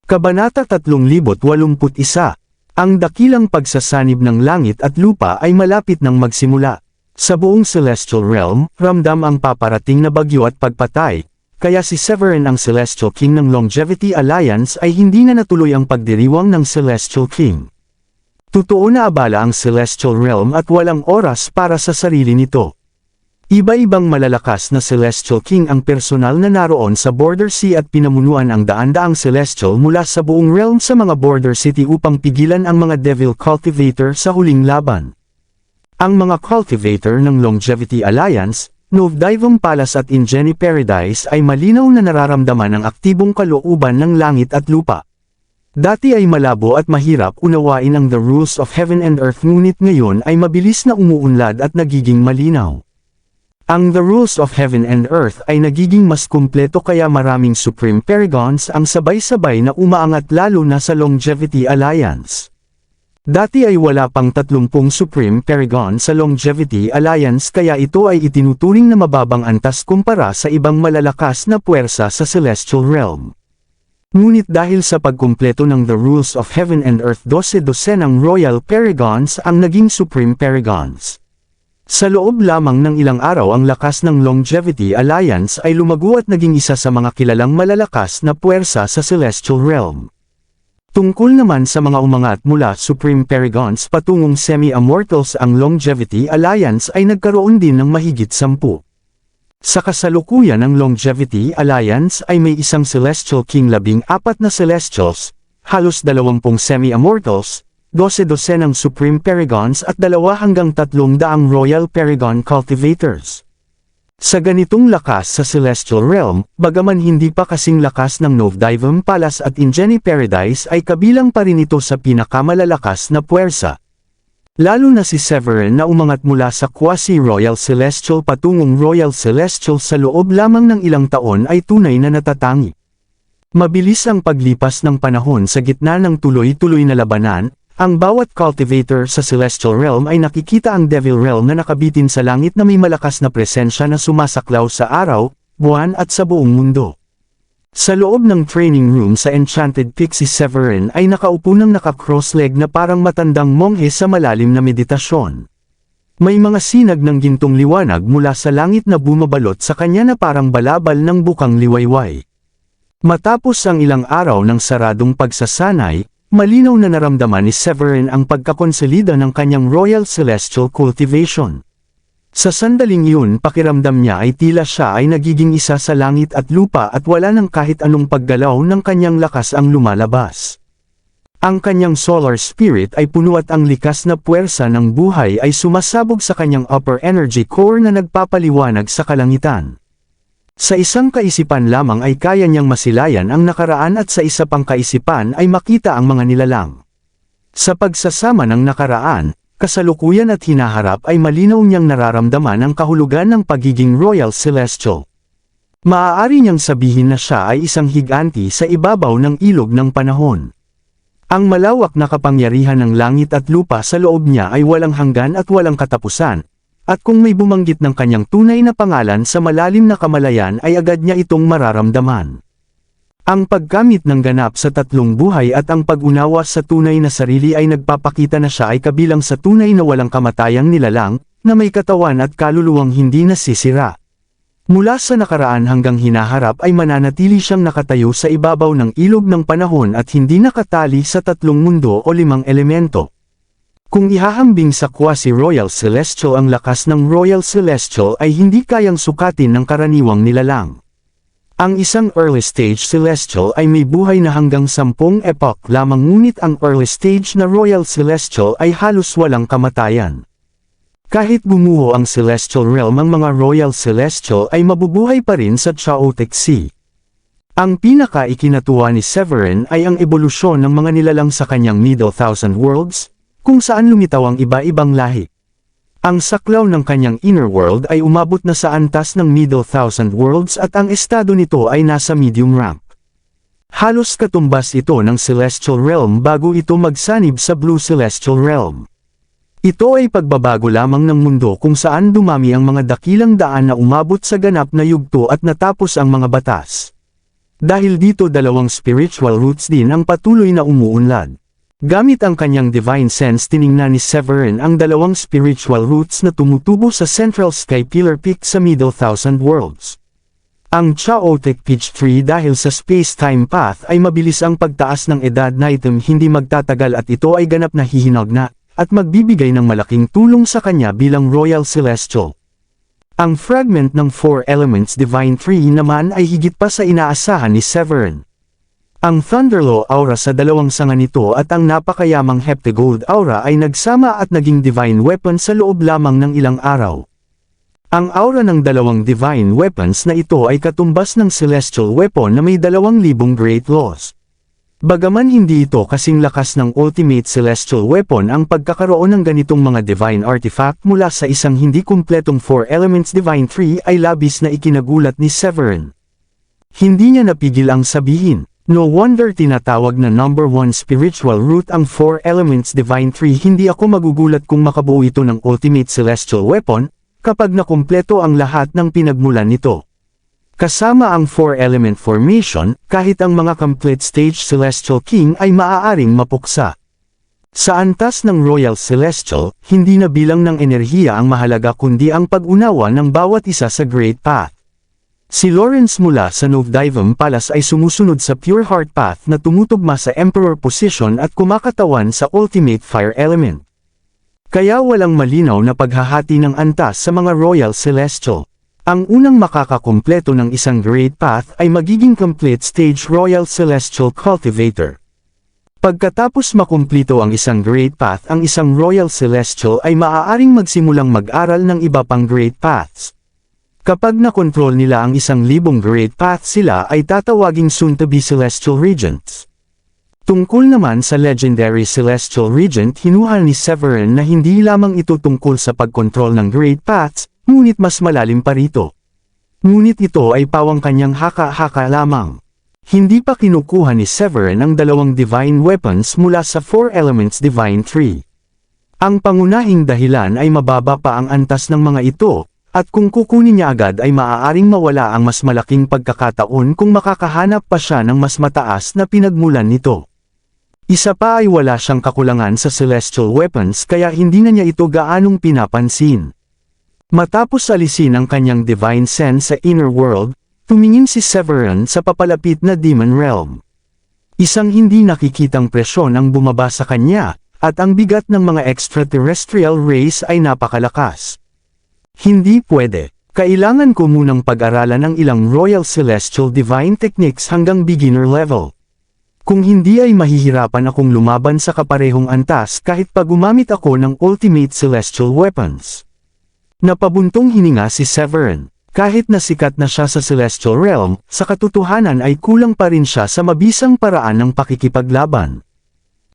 Kabanata 3081. Ang dakilang pagsasanib ng langit at lupa ay malapit nang magsimula. Sa buong Celestial Realm, ramdam ang paparating na bagyo at pagpatay, kaya si Severin ang Celestial King ng Longevity Alliance ay hindi na natuloy ang pagdiriwang ng Celestial King. Totoo na abala ang Celestial Realm at walang oras para sa sarili nito. Iba-ibang malalakas na Celestial King ang personal na naroon sa Border Sea at pinamunuan ang daan-daang Celestial mula sa buong realm sa mga Border City upang pigilan ang mga Devil Cultivator sa huling laban. Ang mga Cultivator ng Longevity Alliance, Novdivum Palace at Ingeni Paradise ay malinaw na nararamdaman ang aktibong kalooban ng langit at lupa. Dati ay malabo at mahirap unawain ang The Rules of Heaven and Earth, ngunit ngayon ay mabilis na umuunlad at nagiging malinaw. Ang The Rules of Heaven and Earth ay nagiging mas kumpleto kaya maraming Supreme Paragons ang sabay-sabay na umaangat lalo na sa Longevity Alliance. Dati ay wala pang 30 Supreme Paragon sa Longevity Alliance kaya ito ay itinuturing na mababang antas kumpara sa ibang malalakas na puwersa sa Celestial Realm. Ngunit dahil sa pagkumpleto ng The Rules of Heaven and Earth, 12 ng Royal Paragons ang naging Supreme Paragons. Sa loob lamang ng ilang araw ang lakas ng Longevity Alliance ay lumago at naging isa sa mga kilalang malalakas na puwersa sa Celestial Realm. Tungkol naman sa mga umangat mula Supreme Paragons patungong Semi-Immortals, ang Longevity Alliance ay nagkaroon din ng mahigit 10. Sa kasalukuyan ng Longevity Alliance ay may isang Celestial King, 14 na Celestials, halos 20 Semi-Immortals, 12 ng Supreme Paragons at 2 hanggang 300 Royal Paragon Cultivators. Sa ganitong lakas sa Celestial Realm, bagaman hindi pa kasing lakas ng Novdivum Palace at Ingeni Paradise ay kabilang pa rin ito sa pinakamalalakas na puwersa. Lalo na si Severin na umangat mula sa Quasi-Royal Celestial patungong Royal Celestial sa loob lamang ng ilang taon ay tunay na natatangi. Mabilis ang paglipas ng panahon sa gitna ng tuloy-tuloy na labanan. Ang bawat cultivator sa Celestial Realm ay nakikita ang Devil Realm na nakabitin sa langit na may malakas na presensya na sumasaklaw sa araw, buwan at sa buong mundo. Sa loob ng training room sa Enchanted Peak, si Severin ay nakaupo ng naka-cross-leg na parang matandang monghe sa malalim na meditasyon. May mga sinag ng gintong liwanag mula sa langit na bumabalot sa kanya na parang balabal ng bukang liwayway. Matapos ang ilang araw ng saradong pagsasanay, malinaw na naramdaman ni Severin ang pagkakonsolida ng kanyang Royal Celestial Cultivation. Sa sandaling iyon, pakiramdam niya ay tila siya ay nagiging isa sa langit at lupa at wala nang kahit anong paggalaw ng kanyang lakas ang lumalabas. Ang kanyang solar spirit ay puno at ang likas na puwersa ng buhay ay sumasabog sa kanyang upper energy core na nagpapaliwanag sa kalangitan. Sa isang kaisipan lamang ay kaya niyang masilayan ang nakaraan at sa isa pang kaisipan ay makita ang mga nilalang. Sa pagsasama ng nakaraan, kasalukuyan at hinaharap ay malinaw niyang nararamdaman ang kahulugan ng pagiging Royal Celestial. Maaari niyang sabihin na siya ay isang higanti sa ibabaw ng ilog ng panahon. Ang malawak na kapangyarihan ng langit at lupa sa loob niya ay walang hanggan at walang katapusan. At kung may bumanggit ng kanyang tunay na pangalan sa malalim na kamalayan ay agad niya itong mararamdaman. Ang paggamit ng ganap sa tatlong buhay at ang pag-unawa sa tunay na sarili ay nagpapakita na siya ay kabilang sa tunay na walang kamatayang nilalang, na may katawan at kaluluwang hindi nasisira. Mula sa nakaraan hanggang hinaharap ay mananatili siyang nakatayo sa ibabaw ng ilog ng panahon at hindi nakatali sa tatlong mundo o 5 elemento. Kung ihahambing sa Quasi-Royal Celestial, ang lakas ng Royal Celestial ay hindi kayang sukatin ng karaniwang nilalang. Ang isang Early Stage Celestial ay may buhay na hanggang 10 epoch lamang, ngunit ang Early Stage na Royal Celestial ay halos walang kamatayan. Kahit bumuho ang Celestial Realm, ang mga Royal Celestial ay mabubuhay pa rin sa Chaotic Sea. Ang pinaka-ikinatuwa ni Severin ay ang ebolusyon ng mga nilalang sa kanyang Middle Thousand Worlds, kung saan lumitaw ang iba-ibang lahi. Ang saklaw ng kanyang inner world ay umabot na sa antas ng Middle Thousand Worlds at ang estado nito ay nasa medium rank. Halos katumbas ito ng Celestial Realm bago ito magsanib sa Blue Celestial Realm. Ito ay pagbabago lamang ng mundo kung saan dumami ang mga dakilang daan na umabot sa ganap na yugto at natapos ang mga batas. Dahil dito dalawang spiritual roots din ang patuloy na umuunlad. Gamit ang kanyang divine sense tiningnan ni Severin ang dalawang spiritual roots na tumutubo sa Central Sky Pillar Peak sa Middle Thousand Worlds. Ang Chaotic Peach Tree dahil sa space-time path ay mabilis ang pagtaas ng edad na item hindi magtatagal at ito ay ganap na hihinag at magbibigay ng malaking tulong sa kanya bilang Royal Celestial. Ang fragment ng Four Elements Divine Tree naman ay higit pa sa inaasahan ni Severin. Ang Thunderlaw Aura sa dalawang sanga nito at ang napakayamang Heptagold Aura ay nagsama at naging divine weapon sa loob lamang ng ilang araw. Ang aura ng dalawang divine weapons na ito ay katumbas ng celestial weapon na may 2,000 great laws. Bagaman hindi ito kasing lakas ng ultimate celestial weapon ang pagkakaroon ng ganitong mga divine artifact mula sa isang hindi kumpletong Four Elements Divine Tree ay labis na ikinagulat ni Severin. Hindi niya napigil ang sabihin, no wonder tinatawag na number 1 spiritual root ang Four Elements Divine Tree. Hindi ako magugulat kung makabuo ito ng ultimate celestial weapon, kapag nakumpleto ang lahat ng pinagmulan nito. Kasama ang Four-Element Formation, kahit ang mga complete stage Celestial King ay maaaring mapuksa. Sa antas ng Royal Celestial, hindi na bilang ng enerhiya ang mahalaga kundi ang pag-unawa ng bawat isa sa Great Path. Si Lawrence mula sa Novdivum Palace ay sumusunod sa Pure Heart Path na tumutugma sa Emperor Position at kumakatawan sa Ultimate Fire Element. Kaya walang malinaw na paghahati ng antas sa mga Royal Celestial. Ang unang makakakumpleto ng isang Great Path ay magiging Complete Stage Royal Celestial Cultivator. Pagkatapos makumplito ang isang Great Path, ang isang Royal Celestial ay maaaring magsimulang mag-aral ng iba pang Great Paths. Kapag nakontrol nila ang 1,000 Great Path, sila ay tatawaging soon-to-be Celestial Regents. Tungkol naman sa Legendary Celestial Regent, hinuhal ni Severin na hindi lamang ito tungkol sa pagkontrol ng Great Paths, ngunit mas malalim pa rito. Ngunit ito ay pawang kanyang haka-haka lamang. Hindi pa kinukuha ni Severin ang dalawang divine weapons mula sa Four Elements Divine Tree. Ang pangunahing dahilan ay mababa pa ang antas ng mga ito, at kung kukunin niya agad ay maaaring mawala ang mas malaking pagkakataon kung makakahanap pa siya ng mas mataas na pinagmulan nito. Isa pa ay wala siyang kakulangan sa celestial weapons kaya hindi na niya ito gaanong pinapansin. Matapos alisin ang kanyang divine sense sa inner world, tumingin si Severin sa papalapit na demon realm. Isang hindi nakikitang presyon ang bumaba sa kanya, at ang bigat ng mga extraterrestrial race ay napakalakas. Hindi pwede. Kailangan ko munang pag-aralan ang ilang Royal Celestial Divine Techniques hanggang beginner level. Kung hindi ay mahihirapan akong lumaban sa kaparehong antas kahit pa gumamit ako ng Ultimate Celestial Weapons. Napabuntong hininga si Severin. Kahit na sikat na siya sa Celestial Realm, sa katotohanan ay kulang pa rin siya sa mabisang paraan ng pakikipaglaban.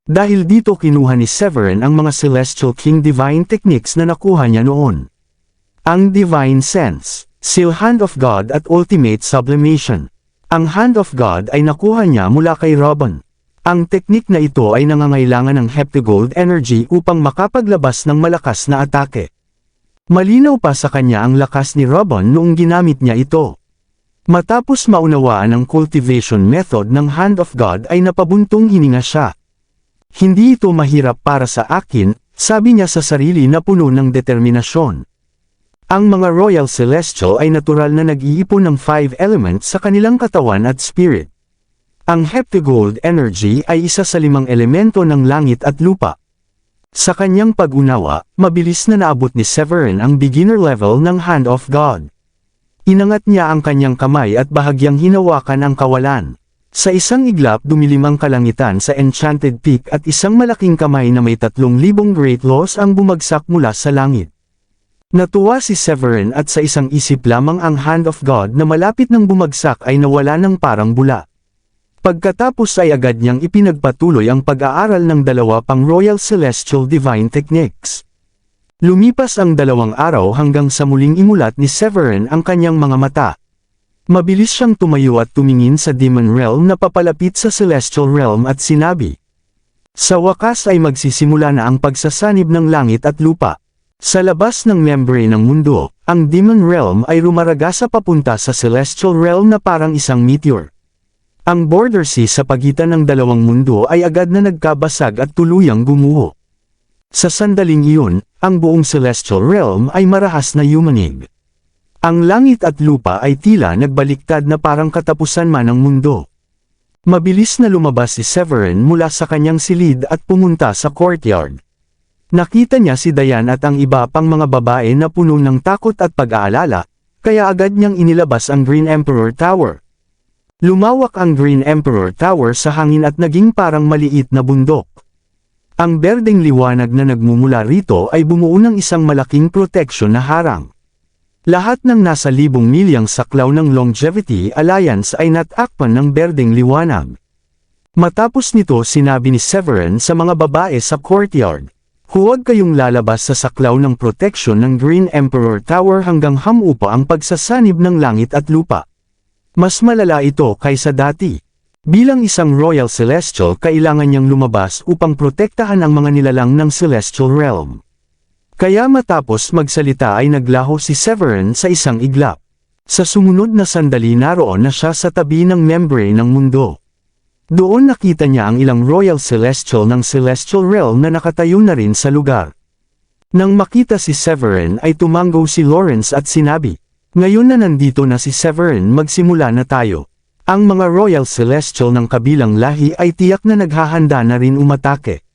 Dahil dito kinuha ni Severin ang mga Celestial King Divine Techniques na nakuha niya noon. Ang Divine Sense, Seal Hand of God at Ultimate Sublimation. Ang Hand of God ay nakuha niya mula kay Robin. Ang teknik na ito ay nangangailangan ng Heptagold Energy upang makapaglabas ng malakas na atake. Malinaw pa sa kanya ang lakas ni Robin noong ginamit niya ito. Matapos maunawaan ang cultivation method ng Hand of God ay napabuntong hininga siya. Hindi ito mahirap para sa akin, sabi niya sa sarili na puno ng determinasyon. Ang mga Royal Celestial ay natural na nag-iipon ng 5 elements sa kanilang katawan at spirit. Ang Heptagold Energy ay isa sa 5 elemento ng langit at lupa. Sa kanyang pag-unawa, mabilis na naabot ni Severin ang beginner level ng Hand of God. Inangat niya ang kanyang kamay at bahagyang hinawakan ang kawalan. Sa isang iglap dumilim ang kalangitan sa Enchanted Peak at isang malaking kamay na may 3,000 great laws ang bumagsak mula sa langit. Natuwa si Severin at sa isang isip lamang ang Hand of God na malapit nang bumagsak ay nawala ng parang bula. Pagkatapos ay agad niyang ipinagpatuloy ang pag-aaral ng 2 pang Royal Celestial Divine Techniques. Lumipas ang 2 araw hanggang sa muling imulat ni Severin ang kanyang mga mata. Mabilis siyang tumayo at tumingin sa Demon Realm na papalapit sa Celestial Realm at sinabi, "Sa wakas ay magsisimula na ang pagsasanib ng langit at lupa." Sa labas ng membrane ng mundo, ang Demon Realm ay rumaragasa papunta sa Celestial Realm na parang isang meteor. Ang border sea sa pagitan ng dalawang mundo ay agad na nagkabasag at tuluyang gumuho. Sa sandaling iyon, ang buong celestial realm ay marahas na yumanig. Ang langit at lupa ay tila nagbaliktad na parang katapusan man ng mundo. Mabilis na lumabas si Severin mula sa kanyang silid at pumunta sa courtyard. Nakita niya si Diane at ang iba pang mga babae na puno ng takot at pag-aalala, kaya agad niyang inilabas ang Green Emperor Tower. Lumawak ang Green Emperor Tower sa hangin at naging parang maliit na bundok. Ang berdeng liwanag na nagmumula rito ay bumuo ng isang malaking proteksyon na harang. Lahat ng nasa libong milyang saklaw ng Longevity Alliance ay natakpan ng berdeng liwanag. Matapos nito sinabi ni Severin sa mga babae sa courtyard, "Huwag kayong lalabas sa saklaw ng proteksyon ng Green Emperor Tower hanggang hamupa ang pagsasanib ng langit at lupa. Mas malala ito kaysa dati. Bilang isang Royal Celestial kailangan niyang lumabas upang protektahan ang mga nilalang ng Celestial Realm." Kaya matapos magsalita ay naglaho si Severin sa isang iglap. Sa sumunod na sandali naroon na siya sa tabi ng membrane ng mundo. Doon nakita niya ang ilang Royal Celestial ng Celestial Realm na nakatayo na rin sa lugar. Nang makita si Severin ay tumanggo si Lawrence at sinabi, "Ngayon na nandito na si Severin, magsimula na tayo." Ang mga Royal Celestial ng kabilang lahi ay tiyak na naghahanda na rin umatake.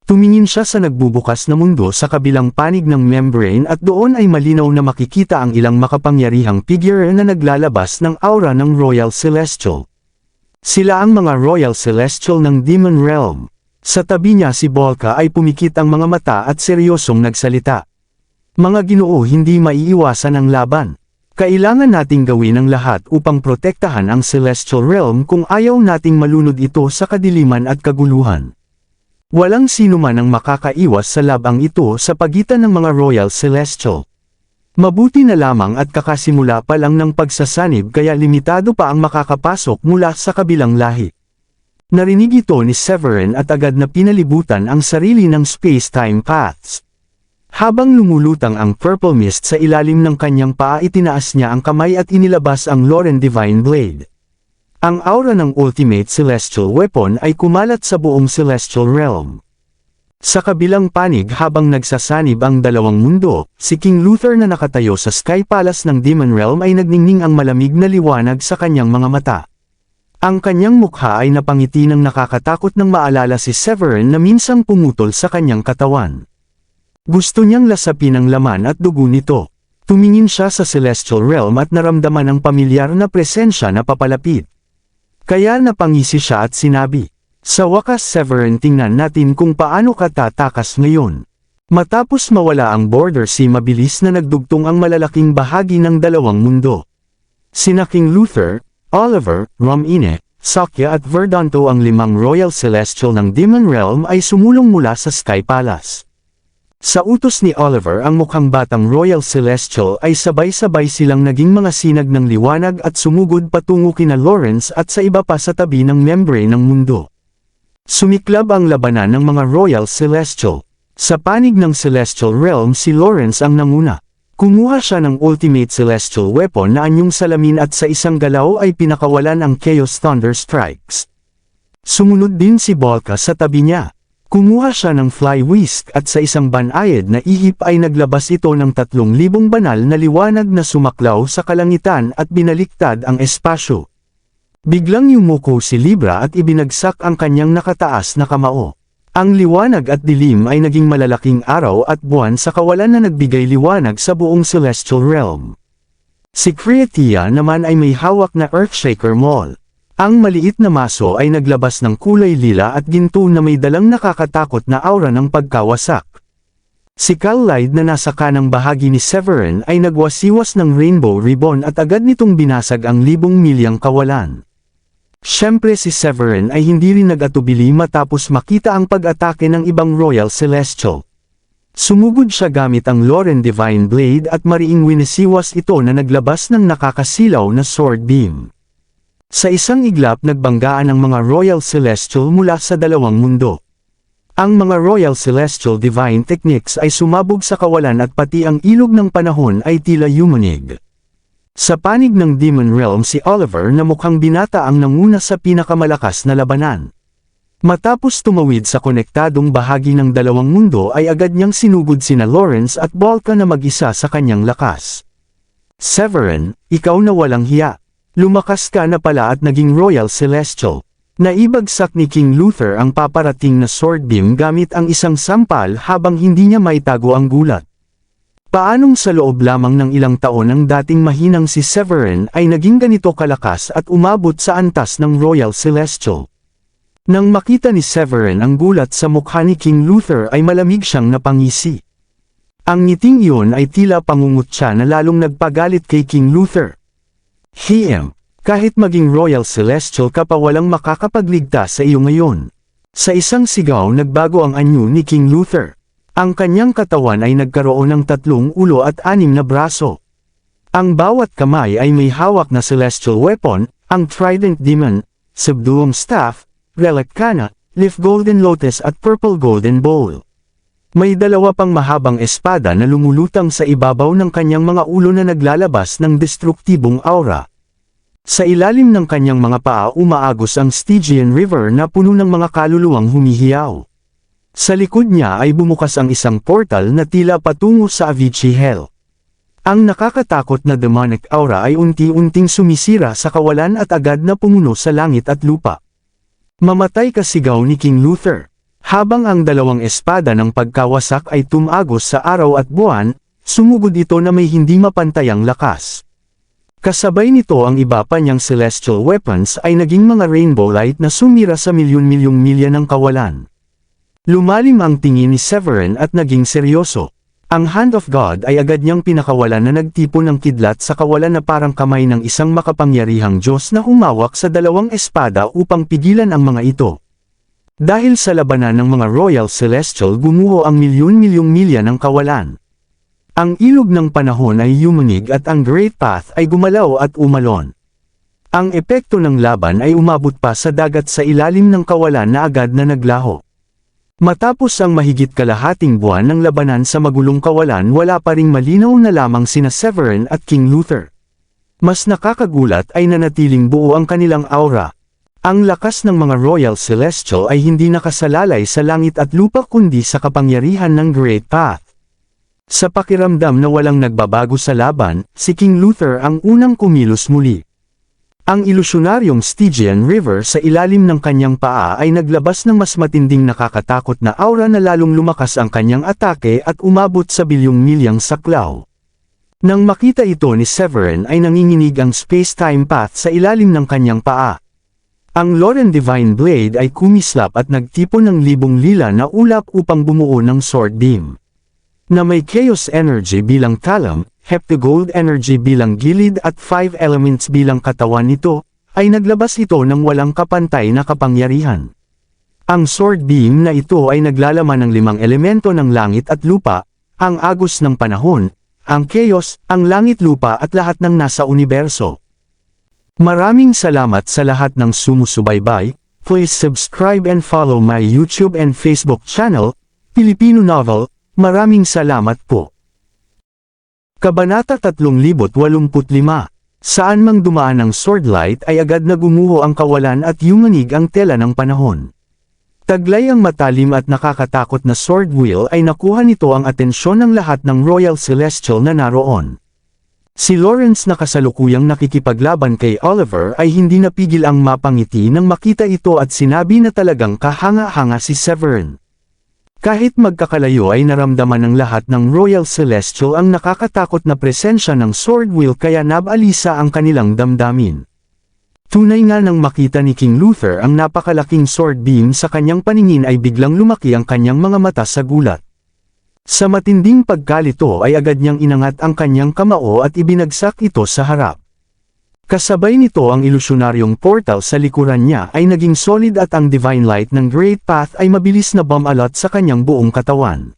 Tumingin siya sa nagbubukas na mundo sa kabilang panig ng membrane at doon ay malinaw na makikita ang ilang makapangyarihang figure na naglalabas ng aura ng Royal Celestial. Sila ang mga Royal Celestial ng Demon Realm. Sa tabi niya si Volca ay pumikit ang mga mata at seryosong nagsalita. "Mga Ginoo, hindi maiiwasan ang laban. Kailangan nating gawin ang lahat upang protektahan ang Celestial Realm kung ayaw nating malunod ito sa kadiliman at kaguluhan. Walang sino man ang makakaiwas sa labang ito sa pagitan ng mga Royal Celestial. Mabuti na lamang at kakasimula pa lang ng pagsasanib kaya limitado pa ang makakapasok mula sa kabilang lahi." Narinig ito ni Severin at agad na pinalibutan ang sarili ng space-time paths. Habang lumulutang ang purple mist sa ilalim ng kanyang paa, itinaas niya ang kamay at inilabas ang Loren Divine Blade. Ang aura ng Ultimate Celestial Weapon ay kumalat sa buong Celestial Realm. Sa kabilang panig habang nagsasanib ang dalawang mundo, si King Luther na nakatayo sa Sky Palace ng Demon Realm ay nagningning ang malamig na liwanag sa kanyang mga mata. Ang kanyang mukha ay napangiti ng nakakatakot nang maalala si Severin na minsang pumutol sa kanyang katawan. Gusto niyang lasapin ang laman at dugo nito. Tumingin siya sa Celestial Realm at naramdaman ang pamilyar na presensya na papalapit. Kaya napangisi siya at sinabi, "Sa wakas Severin, tingnan natin kung paano ka tatakas ngayon." Matapos mawala ang border sea, mabilis na nagdugtong ang malalaking bahagi ng dalawang mundo. Sina King Luther, Oliver, Romine, Sakya at Verdanto, ang limang Royal Celestial ng Demon Realm, ay sumulong mula sa Sky Palace. Sa utos ni Oliver, ang mukhang batang Royal Celestial ay sabay-sabay silang naging mga sinag ng liwanag at sumugod patungo kina Lawrence at sa iba pa sa tabi ng membrane ng mundo. Sumiklab ang labanan ng mga Royal Celestial. Sa panig ng Celestial Realm, si Lawrence ang nanguna. Kumuha siya ng Ultimate Celestial Weapon na anyong salamin at sa isang galaw ay pinakawalan ang Chaos Thunder Strikes. Sumunod din si Volca sa tabi niya. Kumuha siya ng Fly Whisk at sa isang banayad na ihip ay naglabas ito ng 3,000 banal na liwanag na sumaklaw sa kalangitan at binaliktad ang espasyo. Biglang yumuko si Libra at ibinagsak ang kanyang nakataas na kamao. Ang liwanag at dilim ay naging malalaking araw at buwan sa kawalan na nagbigay liwanag sa buong Celestial Realm. Si Creatia naman ay may hawak na Earthshaker Maul. Ang maliit na maso ay naglabas ng kulay lila at ginto na may dalang nakakatakot na aura ng pagkawasak. Si Callide na nasa kanang bahagi ni Severin ay nagwasiwas ng Rainbow Ribbon at agad nitong binasag ang 1,000,000 kawalan. Siyempre si Severin ay hindi rin nag-atubili matapos makita ang pag-atake ng ibang Royal Celestial. Sumugod siya gamit ang Loren Divine Blade at mariing winisiwas ito na naglabas ng nakakasilaw na sword beam. Sa isang iglap nagbanggaan ang mga Royal Celestial mula sa dalawang mundo. Ang mga Royal Celestial Divine Techniques ay sumabog sa kawalan at pati ang ilog ng panahon ay tila yumanig. Sa panig ng Demon Realm si Oliver na mukhang binata ang nanguna sa pinakamalakas na labanan. Matapos tumawid sa konektadong bahagi ng dalawang mundo ay agad niyang sinugod sina Lawrence at Balka na mag-isa sa kanyang lakas. Severin, ikaw na walang hiya. Lumakas ka na pala at naging Royal Celestial. Naibagsak ni King Luther ang paparating na sword beam gamit ang isang sampal habang hindi niya maitago ang gulat. Paanong sa loob lamang ng ilang taon ang dating mahinang si Severin ay naging ganito kalakas at umabot sa antas ng Royal Celestial? Nang makita ni Severin ang gulat sa mukha ni King Luther ay malamig siyang napangisi. Ang ngiting iyon ay tila pangungutya na lalong nagpagalit kay King Luther. Kahit maging Royal Celestial ka pa walang makakapagligtas sa iyo ngayon. Sa isang sigaw nagbago ang anyo ni King Luther. Ang kanyang katawan ay nagkaroon ng 3 ulo at 6 na braso. Ang bawat kamay ay may hawak na celestial weapon, ang Trident Demon, Subduum Staff, Relic Kana, Leaf Golden Lotus at Purple Golden Bowl. May 2 pang mahabang espada na lumulutang sa ibabaw ng kanyang mga ulo na naglalabas ng destruktibong aura. Sa ilalim ng kanyang mga paa umaagos ang Stygian River na puno ng mga kaluluwang humihiyaw. Sa likod niya ay bumukas ang isang portal na tila patungo sa Avicii Hell. Ang nakakatakot na demonic aura ay unti-unting sumisira sa kawalan at agad na pumuno sa langit at lupa. Mamatay ka, sigaw ni King Luther. Habang ang 2 espada ng pagkawasak ay tumagos sa araw at buwan, sumugod ito na may hindi mapantayang lakas. Kasabay nito ang iba pa niyang celestial weapons ay naging mga rainbow light na sumira sa milyon-milyong milya ng kawalan. Lumalim ang tingin ni Severin at naging seryoso. Ang Hand of God ay agad niyang pinakawalan na nagtipon ng kidlat sa kawalan na parang kamay ng isang makapangyarihang Diyos na humawak sa 2 espada upang pigilan ang mga ito. Dahil sa labanan ng mga Royal Celestial gumuho ang milyon-milyong milya ng kawalan. Ang ilog ng panahon ay yumunig at ang Great Path ay gumalaw at umalon. Ang epekto ng laban ay umabot pa sa dagat sa ilalim ng kawalan na agad na naglaho. Matapos ang mahigit kalahating buwan ng labanan sa magulong kawalan wala pa ring malinaw na lamang sina Severin at King Luther. Mas nakakagulat ay nanatiling buo ang kanilang aura. Ang lakas ng mga Royal Celestial ay hindi nakasalalay sa langit at lupa kundi sa kapangyarihan ng Great Path. Sa pakiramdam na walang nagbabago sa laban, si King Luther ang unang kumilos muli. Ang ilusyonaryong Stygian River sa ilalim ng kanyang paa ay naglabas ng mas matinding nakakatakot na aura na lalong lumakas ang kanyang atake at umabot sa bilyong milyang saklaw. Nang makita ito ni Severin ay nanginginig ang space-time path sa ilalim ng kanyang paa. Ang Loren Divine Blade ay kumislap at nagtipon ng libong lila na ulap upang bumuo ng sword beam. Na may Chaos Energy bilang talam, Heptagold Energy bilang gilid at 5 Elements bilang katawan nito, ay naglabas ito ng walang kapantay na kapangyarihan. Ang sword beam na ito ay naglalaman ng 5 elemento ng langit at lupa, ang agos ng panahon, ang chaos, ang langit-lupa at lahat ng nasa universo. Maraming salamat sa lahat ng sumusubaybay. Please subscribe and follow my YouTube and Facebook channel, Filipino Novel. Maraming salamat po. Kabanata 3085. Saan mang dumaan ang swordlight ay agad na gumuho ang kawalan at yumanig ang tela ng panahon. Taglay ang matalim at nakakatakot na sword wheel ay nakuha nito ang atensyon ng lahat ng Royal Celestial na naroon. Si Lawrence na kasalukuyang nakikipaglaban kay Oliver ay hindi napigil ang mapangiti nang makita ito at sinabi na talagang kahanga-hanga si Severin. Kahit magkakalayo ay naramdaman ng lahat ng Royal Celestial ang nakakatakot na presensya ng sword wheel kaya nabalisa ang kanilang damdamin. Tunay nga nang makita ni King Luther ang napakalaking sword beam sa kanyang paningin ay biglang lumaki ang kanyang mga mata sa gulat. Sa matinding pagkalito ay agad niyang inangat ang kanyang kamao at ibinagsak ito sa harap. Kasabay nito ang ilusyonaryong portal sa likuran niya ay naging solid at ang divine light ng Great Path ay mabilis na bumalot sa kanyang buong katawan.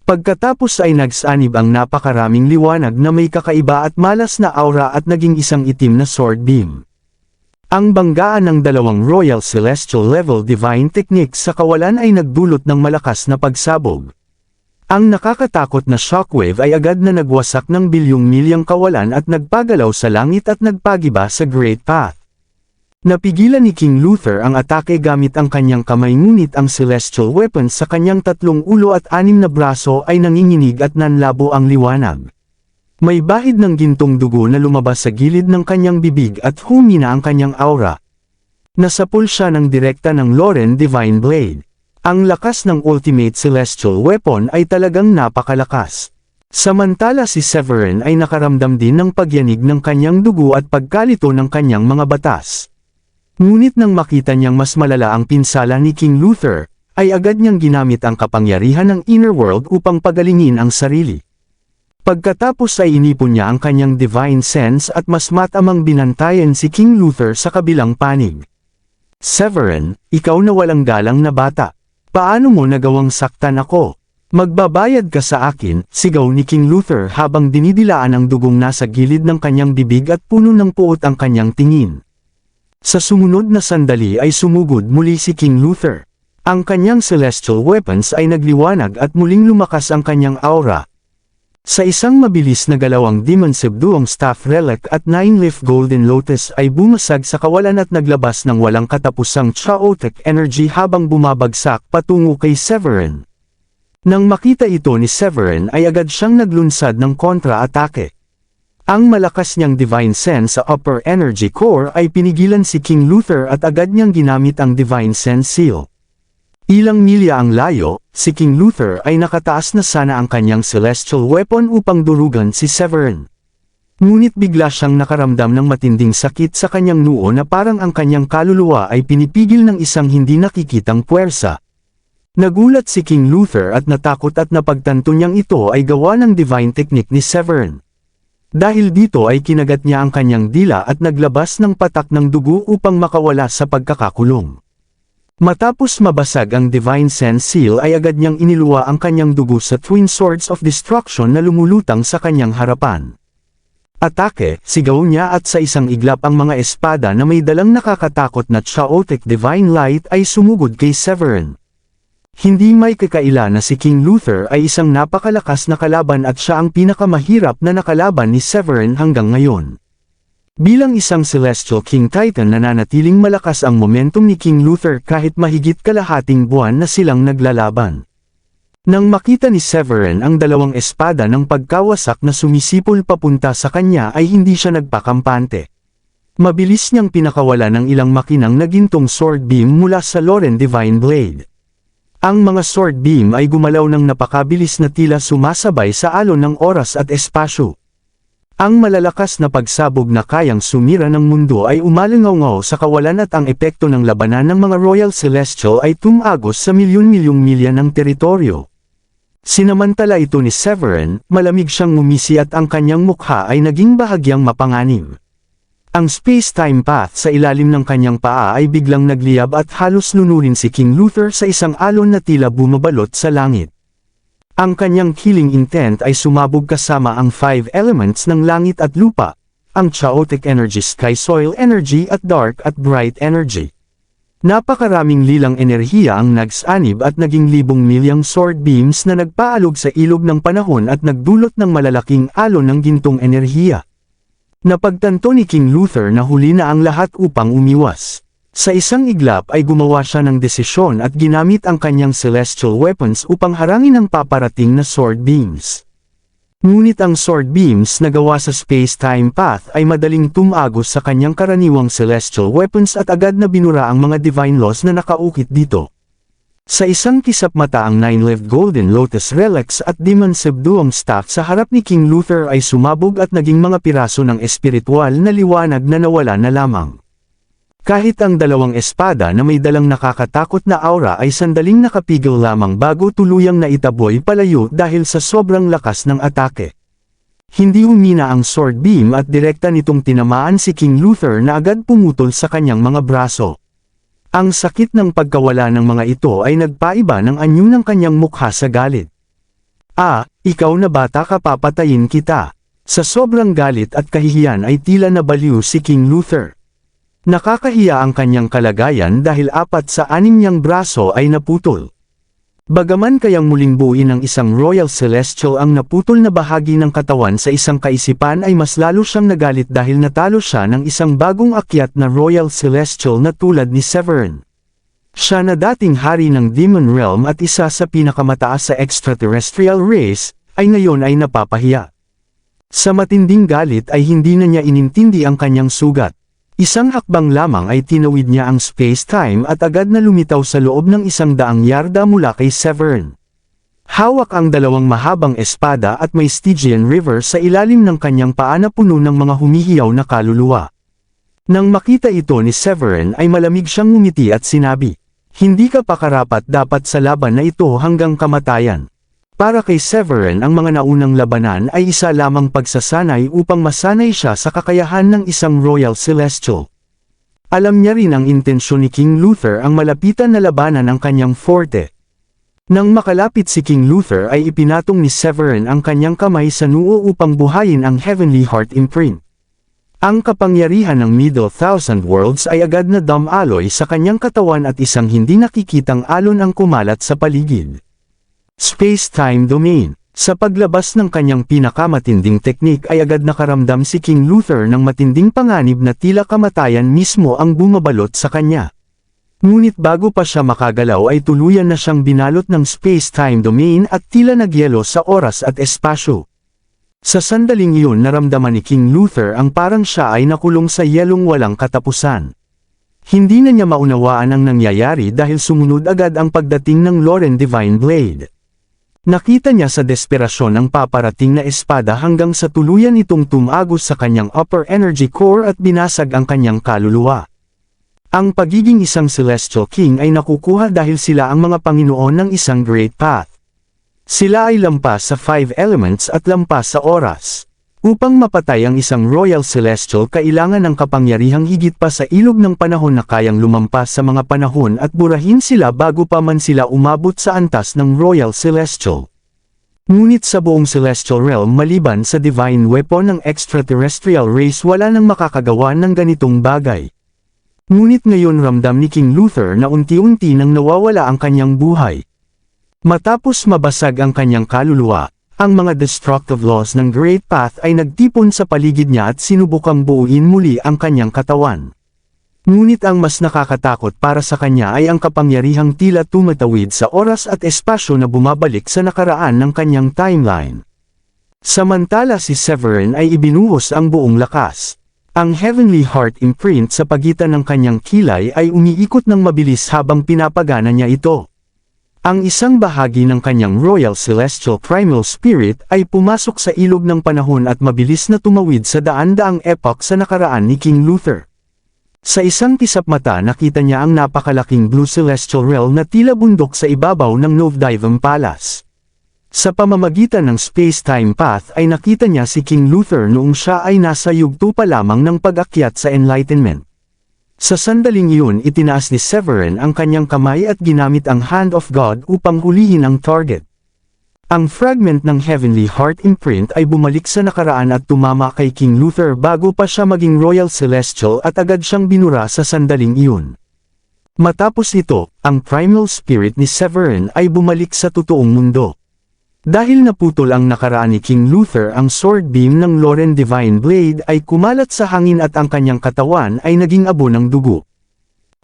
Pagkatapos ay nagsanib ang napakaraming liwanag na may kakaiba at malas na aura at naging isang itim na sword beam. Ang banggaan ng 2 Royal Celestial Level Divine Techniques sa kawalan ay nagdulot ng malakas na pagsabog. Ang nakakatakot na shockwave ay agad na nagwasak ng bilyong-milyang kawalan at nagpagalaw sa langit at nagpagiba sa Great Path. Napigilan ni King Luther ang atake gamit ang kanyang kamay, ngunit ang celestial weapons sa kanyang 3 ulo at 6 na braso ay nanginginig at nanlabo ang liwanag. May bahid ng gintong dugo na lumabas sa gilid ng kanyang bibig at humina ang kanyang aura. Nasapul siya ng direkta ng Loren Divine Blade. Ang lakas ng ultimate celestial weapon ay talagang napakalakas. Samantala si Severin ay nakaramdam din ng pagyanig ng kanyang dugo at pagkalito ng kanyang mga batas. Ngunit nang makita niyang mas malala ang pinsala ni King Luther, ay agad niyang ginamit ang kapangyarihan ng inner world upang pagalingin ang sarili. Pagkatapos ay inipon niya ang kanyang divine sense at mas matamang binantayan si King Luther sa kabilang panig. Severin, ikaw na walang galang na bata. Paano mo nagawang saktan ako? Magbabayad ka sa akin, sigaw ni King Luther habang dinidilaan ang dugong nasa gilid ng kanyang bibig at puno ng puot ang kanyang tingin. Sa sumunod na sandali ay sumugod muli si King Luther. Ang kanyang celestial weapons ay nagliwanag at muling lumakas ang kanyang aura. Sa isang mabilis na galaw ang Demon Subduong Staff Relic at 9-leaf Golden Lotus ay bumasag sa kawalan at naglabas ng walang katapusang chaotic energy habang bumabagsak patungo kay Severin. Nang makita ito ni Severin ay agad siyang naglunsad ng kontra-atake. Ang malakas niyang Divine Sense sa Upper Energy Core ay pinigilan si King Luther at agad niyang ginamit ang Divine Sense Seal. Ilang milya ang layo, si King Luther ay nakataas na sana ang kanyang celestial weapon upang durugan si Severin. Ngunit bigla siyang nakaramdam ng matinding sakit sa kanyang noo na parang ang kanyang kaluluwa ay pinipigil ng isang hindi nakikitang puwersa. Nagulat si King Luther at natakot at napagtanto niyang ito ay gawa ng divine technique ni Severin. Dahil dito ay kinagat niya ang kanyang dila at naglabas ng patak ng dugo upang makawala sa pagkakakulong. Matapos mabasag ang Divine Sense Seal ay agad niyang iniluwa ang kanyang dugo sa Twin Swords of Destruction na lumulutang sa kanyang harapan. Atake, sigaw niya at sa isang iglap ang mga espada na may dalang nakakatakot na chaotic divine light ay sumugod kay Severin. Hindi may kakaila na si King Luther ay isang napakalakas na kalaban at siya ang pinakamahirap na nakalaban ni Severin hanggang ngayon. Bilang isang Celestial King Titan nananatiling malakas ang momentum ni King Luther kahit mahigit kalahating buwan na silang naglalaban. Nang makita ni Severin ang dalawang espada ng pagkawasak na sumisipol papunta sa kanya ay hindi siya nagpakampante. Mabilis niyang pinakawala ng ilang makinang na gintong sword beam mula sa Loren Divine Blade. Ang mga sword beam ay gumalaw ng napakabilis na tila sumasabay sa alon ng oras at espasyo. Ang malalakas na pagsabog na kayang sumira ng mundo ay umalingaw sa kawalan at ang epekto ng labanan ng mga Royal Celestial ay tumagos sa milyon-milyong milya ng teritoryo. Sinamantala ito ni Severin, malamig siyang ngumisi at ang kanyang mukha ay naging bahagyang mapanganib. Ang space-time path sa ilalim ng kanyang paa ay biglang nagliyab at halos lunurin si King Luther sa isang alon na tila bumabalot sa langit. Ang kanyang killing intent ay sumabog kasama ang 5 elements ng langit at lupa, ang chaotic energy, sky, soil energy at dark at bright energy. Napakaraming lilang enerhiya ang nagsanib at naging libong-milyang sword beams na nagpaalog sa ilog ng panahon at nagdulot ng malalaking alon ng gintong enerhiya. Napagtanto ni King Luther na huli na ang lahat upang umiwas. Sa isang iglap ay gumawa siya ng desisyon at ginamit ang kanyang celestial weapons upang harangin ang paparating na sword beams. Ngunit ang sword beams na gawa sa space-time path ay madaling tumagos sa kanyang karaniwang celestial weapons at agad na binura ang mga divine laws na nakaukit dito. Sa isang kisap mata ang 9-leaf Golden Lotus Relics at Demon Subduong Staff sa harap ni King Luther ay sumabog at naging mga piraso ng espiritual na liwanag na nawala na lamang. Kahit ang dalawang espada na may dalang nakakatakot na aura ay sandaling nakapigil lamang bago tuluyang naitaboy palayo dahil sa sobrang lakas ng atake. Hindi humina ang sword beam at direkta nitong tinamaan si King Luther na agad pumutol sa kanyang mga braso. Ang sakit ng pagkawala ng mga ito ay nagpaiba ng anyo ng kanyang mukha sa galit. Ikaw na bata ka, papatayin kita. Sa sobrang galit at kahihiyan ay tila nabaliw si King Luther. Nakakahiya ang kanyang kalagayan dahil 4 sa 6 niyang braso ay naputol. Bagaman kayang muling buuin ng isang Royal Celestial ang naputol na bahagi ng katawan sa isang kaisipan ay mas lalo siyang nagalit dahil natalo siya ng isang bagong akyat na Royal Celestial na tulad ni Severin. Siya na dating hari ng Demon Realm at isa sa pinakamataas sa extraterrestrial race, ay ngayon ay napapahiya. Sa matinding galit ay hindi na niya inintindi ang kanyang sugat. Isang hakbang lamang ay tinawid niya ang space-time at agad na lumitaw sa loob ng 100 yarda mula kay Severin. Hawak ang dalawang mahabang espada at may Stygian River sa ilalim ng kanyang paa na puno ng mga humihiyaw na kaluluwa. Nang makita ito ni Severin ay malamig siyang ngumiti at sinabi, "Hindi ka pa karapat dapat sa laban na ito hanggang kamatayan." Para kay Severin ang mga naunang labanan ay isa lamang pagsasanay upang masanay siya sa kakayahan ng isang Royal Celestial. Alam niya rin ang intensyon ni King Luther ang malapitan na labanan ang kanyang forte. Nang makalapit si King Luther ay ipinatong ni Severin ang kanyang kamay sa noo upang buhayin ang Heavenly Heart Imprint. Ang kapangyarihan ng Middle Thousand Worlds ay agad na dumaloy sa kanyang katawan at isang hindi nakikitang alon ang kumalat sa paligid. Space-time domain. Sa paglabas ng kanyang pinakamatinding teknik ay agad nakaramdam si King Luther ng matinding panganib na tila kamatayan mismo ang bumabalot sa kanya. Ngunit bago pa siya makagalaw ay tuluyan na siyang binalot ng space-time domain at tila nagyelo sa oras at espasyo. Sa sandaling iyon naramdaman ni King Luther ang parang siya ay nakulong sa yelong walang katapusan. Hindi na niya maunawaan ang nangyayari dahil sumunod agad ang pagdating ng Loren Divine Blade. Nakita niya sa desperasyon ang paparating na espada hanggang sa tuluyan itong tumagos sa kanyang upper energy core at binasag ang kanyang kaluluwa. Ang pagiging isang Celestial King ay nakukuha dahil sila ang mga Panginoon ng isang Great Path. Sila ay lampas sa 5 elements at lampas sa oras. Upang mapatay ang isang Royal Celestial kailangan ng kapangyarihang higit pa sa ilog ng panahon na kayang lumampas sa mga panahon at burahin sila bago pa man sila umabot sa antas ng Royal Celestial. Ngunit sa buong Celestial Realm maliban sa Divine Weapon ng extraterrestrial race wala nang makakagawa ng ganitong bagay. Ngunit ngayon ramdam ni King Luther na unti-unti nang nawawala ang kanyang buhay. Matapos mabasag ang kanyang kaluluwa, ang mga destructive laws ng Great Path ay nagtipon sa paligid niya at sinubukang buuin muli ang kanyang katawan. Ngunit ang mas nakakatakot para sa kanya ay ang kapangyarihang tila tumatawid sa oras at espasyo na bumabalik sa nakaraan ng kanyang timeline. Samantala si Severin ay ibinuhos ang buong lakas. Ang Heavenly Heart Imprint sa pagitan ng kanyang kilay ay umiikot ng mabilis habang pinapagana niya ito. Ang isang bahagi ng kanyang Royal Celestial Primal Spirit ay pumasok sa ilog ng panahon at mabilis na tumawid sa daan-daang epoch sa nakaraan ni King Luther. Sa isang kisap mata nakita niya ang napakalaking Blue Celestial Realm na tila bundok sa ibabaw ng Novdivam Palace. Sa pamamagitan ng Space-Time Path ay nakita niya si King Luther noong siya ay nasa yugto pa lamang ng pag-akyat sa Enlightenment. Sa sandaling iyon itinaas ni Severin ang kanyang kamay at ginamit ang Hand of God upang hulihin ang target. Ang fragment ng Heavenly Heart Imprint ay bumalik sa nakaraan at tumama kay King Luther bago pa siya maging Royal Celestial at agad siyang binura sa sandaling iyon. Matapos ito, ang Primal Spirit ni Severin ay bumalik sa totoong mundo. Dahil naputol ang nakaraan ni King Luther ang sword beam ng Loren Divine Blade ay kumalat sa hangin at ang kanyang katawan ay naging abo ng dugo.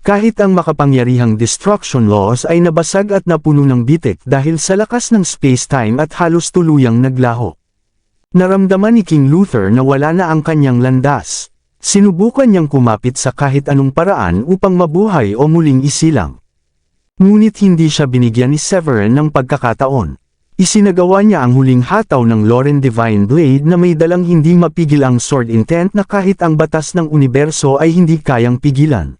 Kahit ang makapangyarihang destruction laws ay nabasag at napuno ng bitik dahil sa lakas ng space-time at halos tuluyang naglaho. Naramdaman ni King Luther na wala na ang kanyang landas. Sinubukan niyang kumapit sa kahit anong paraan upang mabuhay o muling isilang. Ngunit hindi siya binigyan ni Severin ng pagkakataon. Isinagawa niya ang huling hataw ng Loren Divine Blade na may dalang hindi mapigil ang sword intent na kahit ang batas ng universo ay hindi kayang pigilan.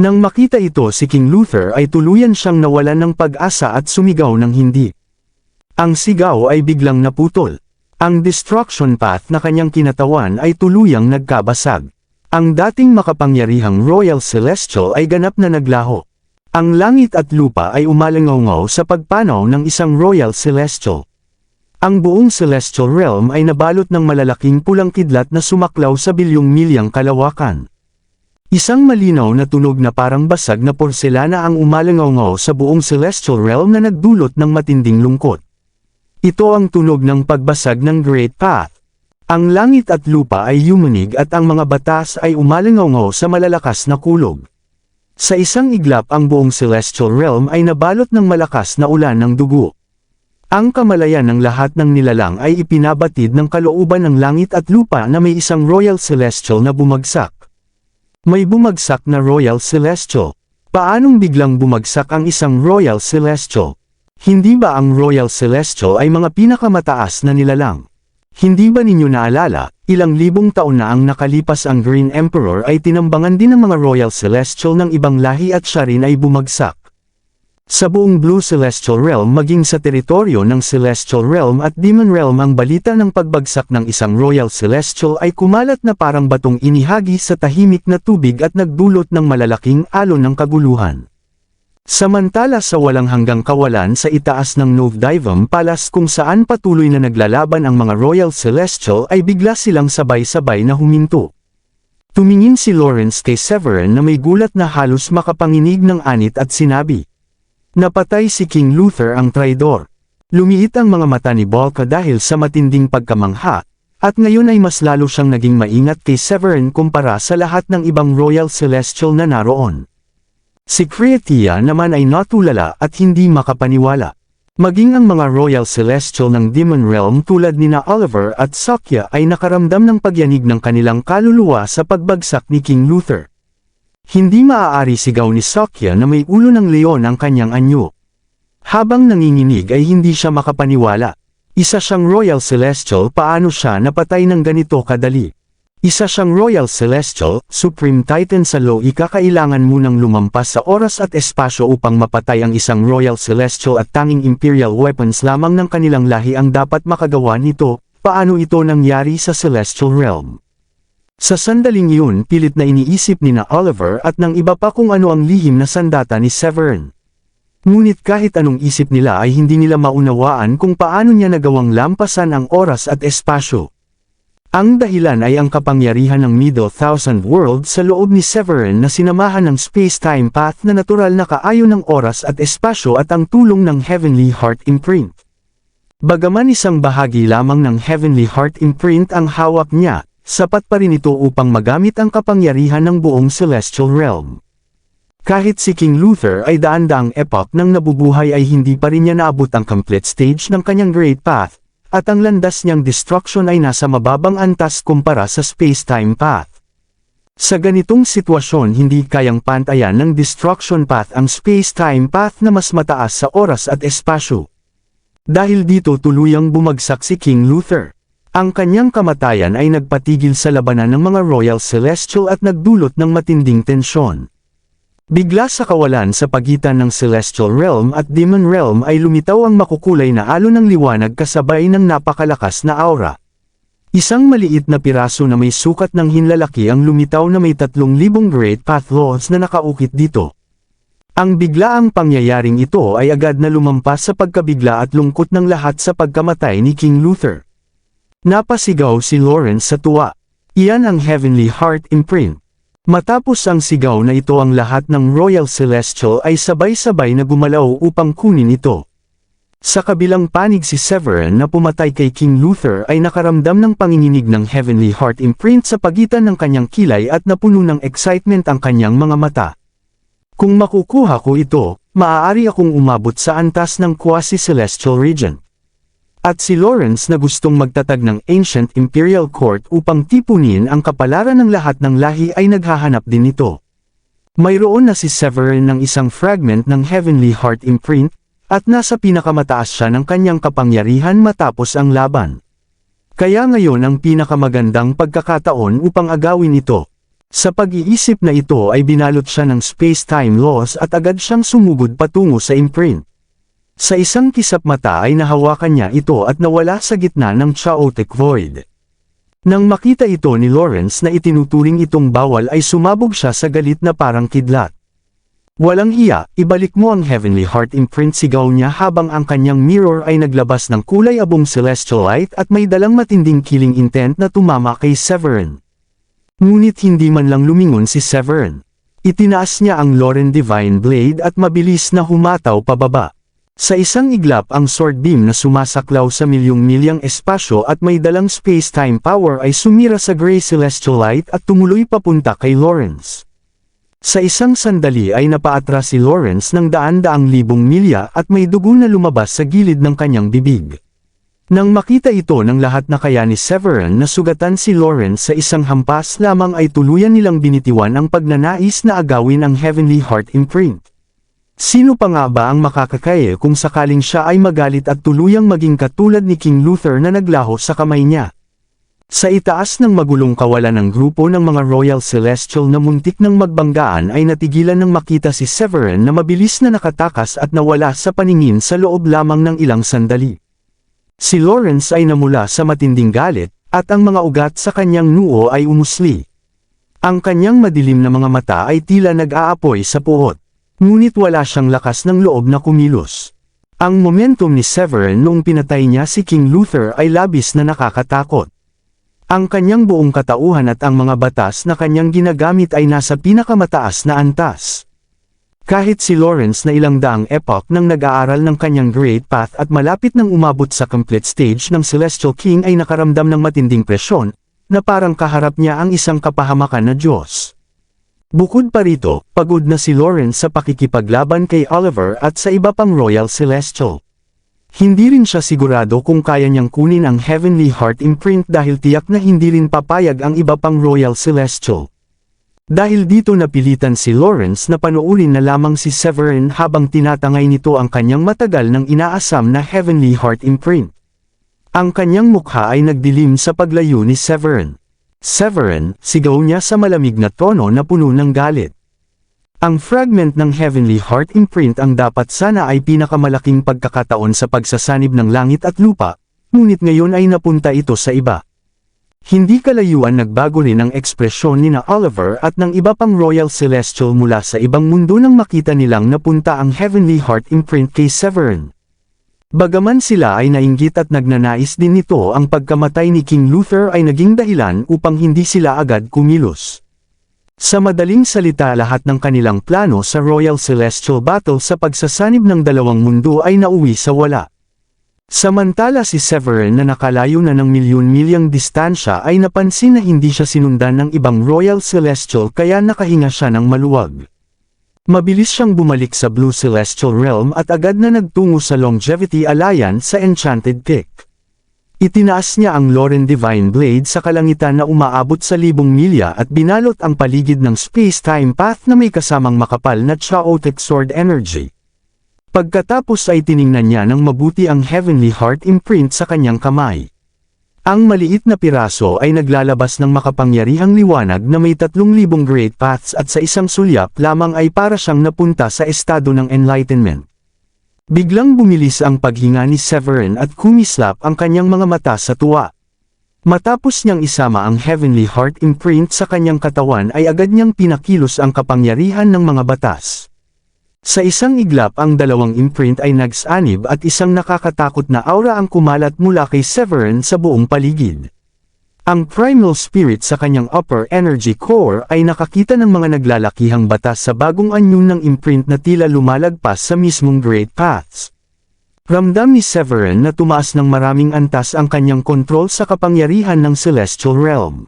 Nang makita ito si King Luther ay tuluyan siyang nawalan ng pag-asa at sumigaw ng hindi. Ang sigaw ay biglang naputol. Ang destruction path na kanyang kinatawan ay tuluyang nagkabasag. Ang dating makapangyarihang Royal Celestial ay ganap na naglaho. Ang langit at lupa ay umalangaw sa pagpanaw ng isang Royal Celestial. Ang buong Celestial Realm ay nabalot ng malalaking pulang kidlat na sumaklaw sa bilyong milyang kalawakan. Isang malinaw na tunog na parang basag na porselana ang umalangaw sa buong celestial realm na nagdulot ng matinding lungkot. Ito ang tunog ng pagbasag ng Great Path. Ang langit at lupa ay yumanig at ang mga batas ay umalangaw sa malalakas na kulog. Sa isang iglap ang buong celestial realm ay nabalot ng malakas na ulan ng dugo. Ang kamalayan ng lahat ng nilalang ay ipinabatid ng kalooban ng langit at lupa na may isang Royal Celestial na bumagsak. May bumagsak na Royal Celestial. Paanong biglang bumagsak ang isang Royal Celestial? Hindi ba ang Royal Celestial ay mga pinakamataas na nilalang? Hindi ba ninyo naalala, ilang libong taon na ang nakalipas ang Green Emperor ay tinambangan din ng mga Royal Celestial ng ibang lahi at siya rin ay bumagsak. Sa buong Blue Celestial Realm maging sa teritoryo ng Celestial Realm at Demon Realm ang balita ng pagbagsak ng isang Royal Celestial ay kumalat na parang batong inihagi sa tahimik na tubig at nagdulot ng malalaking alon ng kaguluhan. Samantala sa walang hanggang kawalan sa itaas ng Novdivam Palace kung saan patuloy na naglalaban ang mga Royal Celestial ay bigla silang sabay-sabay na huminto. Tumingin si Lawrence kay Severin na may gulat na halos makapanginig ng anit at sinabi, "Napatay si King Luther ang traidor." Lumiit ang mga mata ni Balka dahil sa matinding pagkamangha, at ngayon ay mas lalo siyang naging maingat kay Severin kumpara sa lahat ng ibang Royal Celestial na naroon. Si Creatia naman ay natulala at hindi makapaniwala. Maging ang mga Royal Celestial ng Demon Realm tulad nina Oliver at Sakya ay nakaramdam ng pagyanig ng kanilang kaluluwa sa pagbagsak ni King Luther. Hindi maaari sigaw ni Sakya na may ulo ng leon ang kanyang anyo. Habang nanginginig ay hindi siya makapaniwala. Isa siyang Royal Celestial, paano siya napatay ng ganito kadali? Isa siyang Royal Celestial, Supreme Titan sa Loika, kailangan munang lumampas sa oras at espasyo upang mapatay ang isang Royal Celestial at tanging Imperial weapons lamang ng kanilang lahi ang dapat makagawa nito. Paano ito nangyari sa Celestial Realm? Sa sandaling iyon pilit na iniisip ni na Oliver at ng iba pa kung ano ang lihim na sandata ni Severin. Ngunit kahit anong isip nila ay hindi nila maunawaan kung paano niya nagawang lampasan ang oras at espasyo. Ang dahilan ay ang kapangyarihan ng Middle Thousand World sa loob ni Severin na sinamahan ng space-time path na natural na kaayon ng oras at espasyo at ang tulong ng Heavenly Heart Imprint. Bagaman isang bahagi lamang ng Heavenly Heart Imprint ang hawak niya, sapat pa rin ito upang magamit ang kapangyarihan ng buong Celestial Realm. Kahit si King Luther ay daan-daang epoch nang nabubuhay ay hindi pa rin niya naabot ang complete stage ng kanyang Great Path, at ang landas niyang destruction ay nasa mababang antas kumpara sa space-time path. Sa ganitong sitwasyon hindi kayang pantayan ng destruction path ang space-time path na mas mataas sa oras at espasyo. Dahil dito tuluyang bumagsak si King Luther. Ang kanyang kamatayan ay nagpatigil sa labanan ng mga Royal Celestial at nagdulot ng matinding tensyon. Bigla sa kawalan sa pagitan ng Celestial Realm at Demon Realm ay lumitaw ang makukulay na alon ng liwanag kasabay ng napakalakas na aura. Isang maliit na piraso na may sukat ng hinlalaki ang lumitaw na may 3,000 Great Path Laws na nakaukit dito. Ang biglaang pangyayaring ito ay agad na lumampas sa pagkabigla at lungkot ng lahat sa pagkamatay ni King Luther. Napasigaw si Lawrence sa tuwa. Iyan ang Heavenly Heart Imprint. Matapos ang sigaw na ito ang lahat ng Royal Celestial ay sabay-sabay na gumalaw upang kunin ito. Sa kabilang panig si Severin na pumatay kay King Luther ay nakaramdam ng panginginig ng Heavenly Heart Imprint sa pagitan ng kanyang kilay at napuno ng excitement ang kanyang mga mata. Kung makukuha ko ito, maaari akong umabot sa antas ng quasi-celestial region. At si Lawrence na gustong magtatag ng Ancient Imperial Court upang tipunin ang kapalaran ng lahat ng lahi ay naghahanap din nito. Mayroon na si Severin ng isang fragment ng Heavenly Heart Imprint, at nasa pinakamataas siya ng kanyang kapangyarihan matapos ang laban. Kaya ngayon ang pinakamagandang pagkakataon upang agawin ito. Sa pag-iisip na ito ay binalot siya ng space-time laws at agad siyang sumugod patungo sa imprint. Sa isang kisap mata ay nahawakan niya ito at nawala sa gitna ng chaotic void. Nang makita ito ni Lawrence na itinuturing itong bawal ay sumabog siya sa galit na parang kidlat. Walang hiya, ibalik mo ang Heavenly Heart Imprint, sigaw niya habang ang kanyang mirror ay naglabas ng kulay abong celestial light at may dalang matinding killing intent na tumama kay Severin. Ngunit hindi man lang lumingon si Severin. Itinaas niya ang Loren Divine Blade at mabilis na humataw pababa. Sa isang iglap ang sword beam na sumasaklaw sa milyong-milyang espasyo at may dalang space-time power ay sumira sa Gray Celestial Light at tumuloy papunta kay Lawrence. Sa isang sandali ay napaatras si Lawrence ng daan-daang libong milya at may dugo na lumabas sa gilid ng kanyang bibig. Nang makita ito ng lahat na kaya ni Severin na sugatan si Lawrence sa isang hampas lamang ay tuluyan nilang binitiwan ang pagnanais na agawin ang Heavenly Heart Imprint. Sino pa nga ba ang makakakaya kung sakaling siya ay magalit at tuluyang maging katulad ni King Luther na naglaho sa kamay niya? Sa itaas ng magulong kawalan ng grupo ng mga Royal Celestial na muntik ng magbanggaan ay natigilan nang makita si Severin na mabilis na nakatakas at nawala sa paningin sa loob lamang ng ilang sandali. Si Lawrence ay namula sa matinding galit, at ang mga ugat sa kanyang noo ay umusli. Ang kanyang madilim na mga mata ay tila nag-aapoy sa puot. Ngunit wala siyang lakas ng loob na kumilos. Ang momentum ni Severin noong pinatay niya si King Luther ay labis na nakakatakot. Ang kanyang buong katauhan at ang mga batas na kanyang ginagamit ay nasa pinakamataas na antas. Kahit si Lawrence na ilang daang epoch nang nag-aaral ng kanyang Great Path at malapit nang umabot sa complete stage ng Celestial King ay nakaramdam ng matinding presyon, na parang kaharap niya ang isang kapahamakan na Diyos. Bukod pa rito, pagod na si Lawrence sa pakikipaglaban kay Oliver at sa iba pang Royal Celestial. Hindi rin siya sigurado kung kaya niyang kunin ang Heavenly Heart Imprint dahil tiyak na hindi rin papayag ang iba pang Royal Celestial. Dahil dito napilitan si Lawrence na panuulin na lamang si Severin habang tinatangay nito ang kanyang matagal nang inaasam na Heavenly Heart Imprint. Ang kanyang mukha ay nagdilim sa paglayo ni Severin. Severin, sigaw niya sa malamig na tono na puno ng galit. Ang fragment ng Heavenly Heart Imprint ang dapat sana ay pinakamalaking pagkakataon sa pagsasanib ng langit at lupa, ngunit ngayon ay napunta ito sa iba. Hindi kalayuan nagbago rin ang ekspresyon ni na Oliver at ng iba pang Royal Celestial mula sa ibang mundo nang makita nilang napunta ang Heavenly Heart Imprint kay Severin. Bagaman sila ay nainggit at nagnanais din nito, ang pagkamatay ni King Luther ay naging dahilan upang hindi sila agad kumilos. Sa madaling salita, lahat ng kanilang plano sa Royal Celestial Battle sa pagsasanib ng dalawang mundo ay nauwi sa wala. Samantala si Severin na nakalayo na ng milyon-milyang distansya ay napansin na hindi siya sinundan ng ibang Royal Celestial kaya nakahinga siya ng maluwag. Mabilis siyang bumalik sa Blue Celestial Realm at agad na nagtungo sa Longevity Alliance sa Enchanted Peak. Itinaas niya ang Loren Divine Blade sa kalangitan na umaabot sa libong milya at binalot ang paligid ng space-time path na may kasamang makapal na chaotic sword energy. Pagkatapos ay tiningnan niya ng mabuti ang Heavenly Heart Imprint sa kanyang kamay. Ang maliit na piraso ay naglalabas ng makapangyarihang liwanag na may 3,000 Great Paths at sa isang sulyap lamang ay para siyang napunta sa estado ng enlightenment. Biglang bumilis ang paghinga ni Severin at kumislap ang kanyang mga mata sa tuwa. Matapos niyang isama ang Heavenly Heart Imprint sa kanyang katawan ay agad niyang pinakilos ang kapangyarihan ng mga batas. Sa isang iglap ang dalawang imprint ay nagsanib at isang nakakatakot na aura ang kumalat mula kay Severin sa buong paligid. Ang primal spirit sa kanyang upper energy core ay nakakita ng mga naglalakihang batas sa bagong anyo ng imprint na tila lumalagpas sa mismong Great Paths. Ramdam ni Severin na tumaas ng maraming antas ang kanyang kontrol sa kapangyarihan ng Celestial Realm.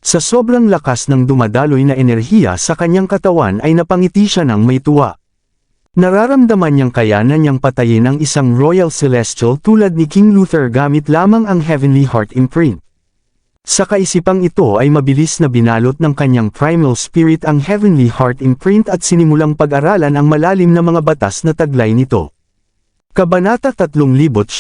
Sa sobrang lakas ng dumadaloy na enerhiya sa kanyang katawan ay napangiti siya ng may tuwa. Nararamdaman niyang kayanan niyang patayin ang isang Royal Celestial tulad ni King Luther gamit lamang ang Heavenly Heart Imprint. Sa kaisipang ito ay mabilis na binalot ng kanyang primal spirit ang Heavenly Heart Imprint at sinimulang pag-aralan ang malalim na mga batas na taglay nito. Kabanata 3,070.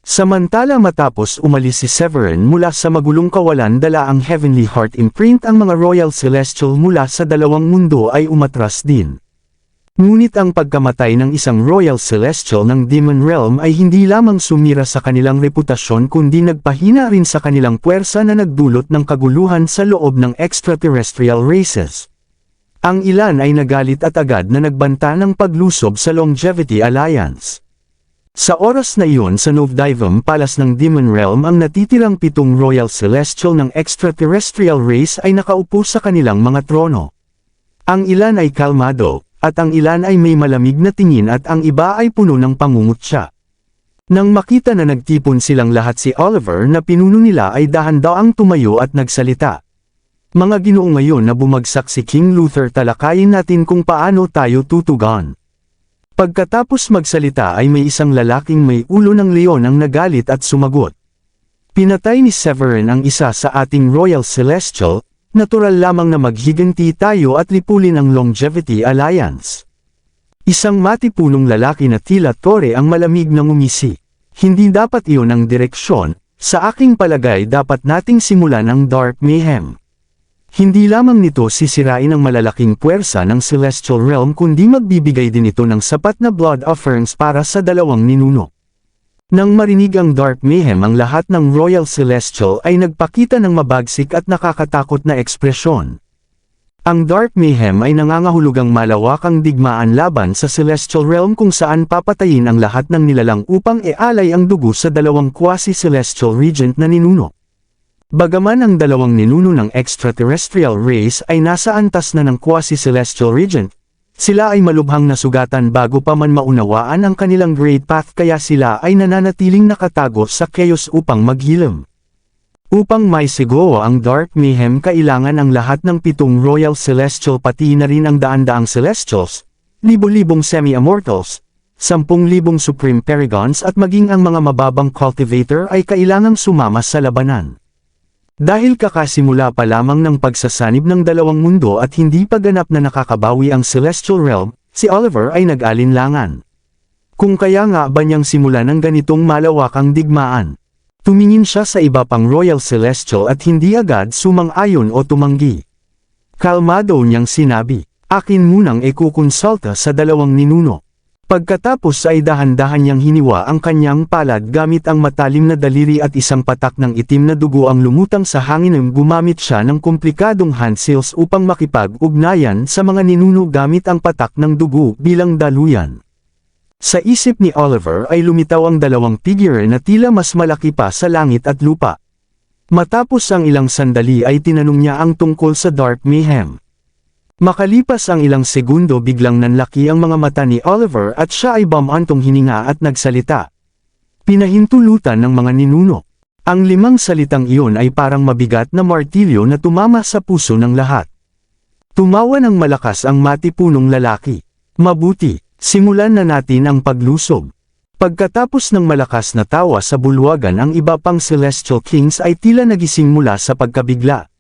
Samantala matapos umalis si Severin mula sa magulong kawalan dala ang Heavenly Heart Imprint, ang mga Royal Celestial mula sa dalawang mundo ay umatras din. Ngunit ang pagkamatay ng isang Royal Celestial ng Demon Realm ay hindi lamang sumira sa kanilang reputasyon kundi nagpahina rin sa kanilang puwersa na nagdulot ng kaguluhan sa loob ng extraterrestrial races. Ang ilan ay nagalit at agad na nagbanta ng paglusob sa Longevity Alliance. Sa oras na iyon sa Novdivum Palace ng Demon Realm ang natitirang 7 Royal Celestial ng extraterrestrial race ay nakaupo sa kanilang mga trono. Ang ilan ay kalmado, at ang ilan ay may malamig na tingin at ang iba ay puno ng pangungutya. Nang makita na nagtipon silang lahat si Oliver na pinuno nila ay dahan-daang tumayo at nagsalita. Mga Ginoo, ngayon na bumagsak si King Luther, talakayin natin kung paano tayo tutugon. Pagkatapos magsalita ay may isang lalaking may ulo ng leon ang nagalit at sumagot. Pinatay ni Severin ang isa sa ating Royal Celestial, natural lamang na maghiganti tayo at lipulin ang Longevity Alliance. Isang matipunong lalaki na tila tore ang malamig na ngumisi. Hindi dapat iyon ang direksyon, sa aking palagay dapat nating simulan ang Dark Mayhem. Hindi lamang nito sisirain ang malalaking puwersa ng Celestial Realm kundi magbibigay din ito ng sapat na blood offerings para sa dalawang ninuno. Nang marinig ang Dark Mayhem ang lahat ng Royal Celestial ay nagpakita ng mabagsik at nakakatakot na ekspresyon. Ang Dark Mayhem ay nangangahulugang malawakang digmaan laban sa Celestial Realm kung saan papatayin ang lahat ng nilalang upang ialay ang dugo sa dalawang quasi-celestial regent na ninuno. Bagaman ang dalawang ninuno ng extraterrestrial race ay nasa antas na ng quasi-celestial regent, sila ay malubhang nasugatan bago pa man maunawaan ang kanilang great path kaya sila ay nananatiling nakatago sa chaos upang maghilom. Upang may sigaw ang Dark Mayhem kailangan ang lahat ng 7 Royal Celestial pati na rin ang daan-daang Celestials, libo-libong semi-immortals, 10,000 Supreme Paragons at maging ang mga mababang cultivator ay kailangang sumama sa labanan. Dahil kakasimula pa lamang ng pagsasanib ng dalawang mundo at hindi pa ganap na nakakabawi ang Celestial Realm, si Oliver ay nag-alinlangan. Kung kaya nga ba niyang simulan ng ganitong malawakang digmaan? Tumingin siya sa iba pang Royal Celestial at hindi agad sumang-ayon o tumanggi. Kalmado niyang sinabi, akin munang ikukonsulta sa dalawang ninuno. Pagkatapos ay dahan-dahan niyang hiniwa ang kanyang palad gamit ang matalim na daliri at isang patak ng itim na dugo ang lumutang sa hangin nang gumamit siya ng komplikadong hand seals upang makipag-ugnayan sa mga ninuno gamit ang patak ng dugo bilang daluyan. Sa isip ni Oliver ay lumitaw ang dalawang figure na tila mas malaki pa sa langit at lupa. Matapos ang ilang sandali ay tinanong niya ang tungkol sa Dark Mayhem. Makalipas ang ilang segundo biglang nanlaki ang mga mata ni Oliver at siya ay bumantong hininga at nagsalita. Pinahintulutan ng mga ninuno. Ang 5 salitang iyon ay parang mabigat na martilyo na tumama sa puso ng lahat. Tumawa ng malakas ang matipunong lalaki. Mabuti, simulan na natin ang paglusob. Pagkatapos ng malakas na tawa sa bulwagan ang iba pang Celestial Kings ay tila nagising mula sa pagkabigla.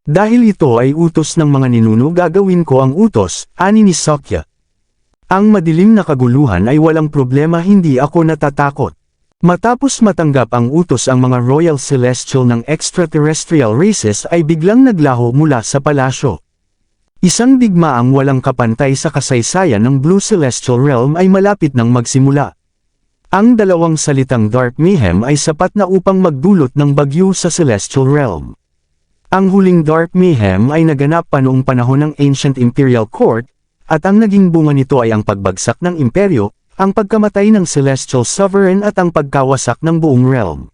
Dahil ito ay utos ng mga ninuno gagawin ko ang utos, ani ni Sakya. Ang madilim na kaguluhan ay walang problema, hindi ako natatakot. Matapos matanggap ang utos ang mga Royal Celestial ng extraterrestrial races ay biglang naglaho mula sa palasyo. Isang digmaang walang kapantay sa kasaysayan ng Blue Celestial Realm ay malapit nang magsimula. Ang dalawang salitang Dark Mayhem ay sapat na upang magdulot ng bagyo sa Celestial Realm. Ang huling Dark Mayhem ay naganap pa noong panahon ng Ancient Imperial Court, at ang naging bunga nito ay ang pagbagsak ng imperyo, ang pagkamatay ng Celestial Sovereign at ang pagkawasak ng buong realm.